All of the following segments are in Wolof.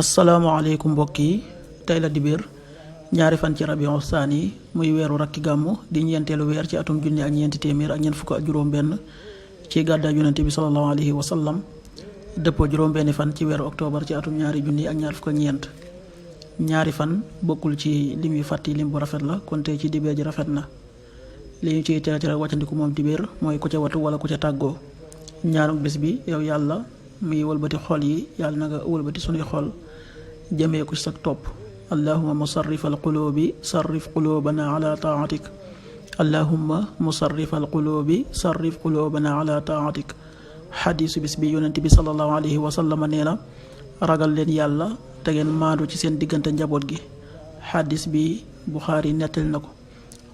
asalaamaaleykum mbokk yi tey la dibéer ñaari fan ci rabiul saani muy weeru rakki gàmmu di ñeenteelu weer ci atum junni ak ñeenti téeméer ak ñeent fukk ak juróom benn ci gàddaay yonente bi sallallahu alayhi wa sallam dëppoo juróom benni fan ci weeru octobre ci atum ñaari junni ak ñaar fukk ak ñeent. ñaari fan bokkul ci lim yu fàtti lim bu rafet la kon tey ci dibéer ji rafet na. li ñu ciy tere wàccandiku moom dibéer mooy ku ca watu wala ku ca tàggoo. ñaarug bés bi yow yàlla muy wëlbati xol yi yàlla na nga wëlbati sunuy xol jëmee ko ci sa topp. allahumma musarrifal qulubi sarrif qulubana ala taatik. allahumma musarrifal qulubi sarrif qulubana ala taatik. xadiisu bis bi yonent bi sallallahu alayhi wa sallam nee na ragal leen yàlla te ngeen maandu ci seen diggante njaboot gi. xadiis bi Buxaari nettali na ko.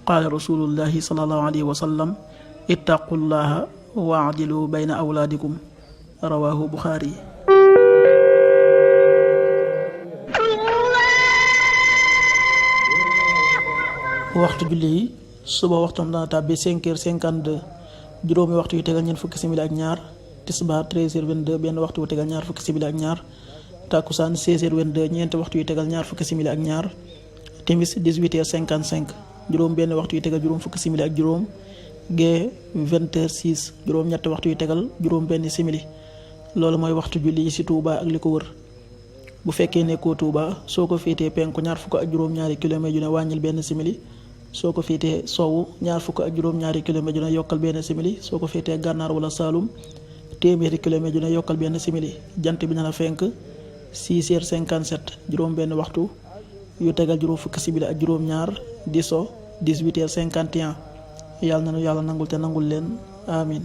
qaala rasulullahi sallallahu alayhi wa sallam ittaqullaha waadilu bayna awlaadikum rawaahu Buxaari. waxtu julli yi suba waxtam dana tàbbi 5h52 juróomi waxtu yu tegal ñeent fukki simili ak ñaar. tisbaar 13h22 benn waxtu yu tegal ñaar fukki simili ak ñaar. takkusaan 16h22 ñeenti waxtu yu tegal ñaar fukki simili ak ñaar. timis 18h55 juróom benn waxtu yu tegal juróom fukki simili ak juróom. gee 20h06 juróom ñetti waxtu yu tegal juróom benn simili. loolu mooy waxtu julli yi ci Touba ak li ko wër. bu fekkee nekkoo Touba soo ko féetee penku ñaar fukk ak juróom-ñaari kilomètre yu ne wàññil benn simili. soo ko féetee sowwu ñaar fukk ak juróom-ñaari kilomètre yu ne yokkal benn simili. soo ko féetee gànnaar wala Saalum téeméeri kilomètre yu ne yokkal benn simili. jant bi na la fenk 6h57 juróom benn waxtu yu tegal juróom fukki simili ak juróom-ñaar di so 18h51 yàlla na nu yàlla nangul te nangul leen amin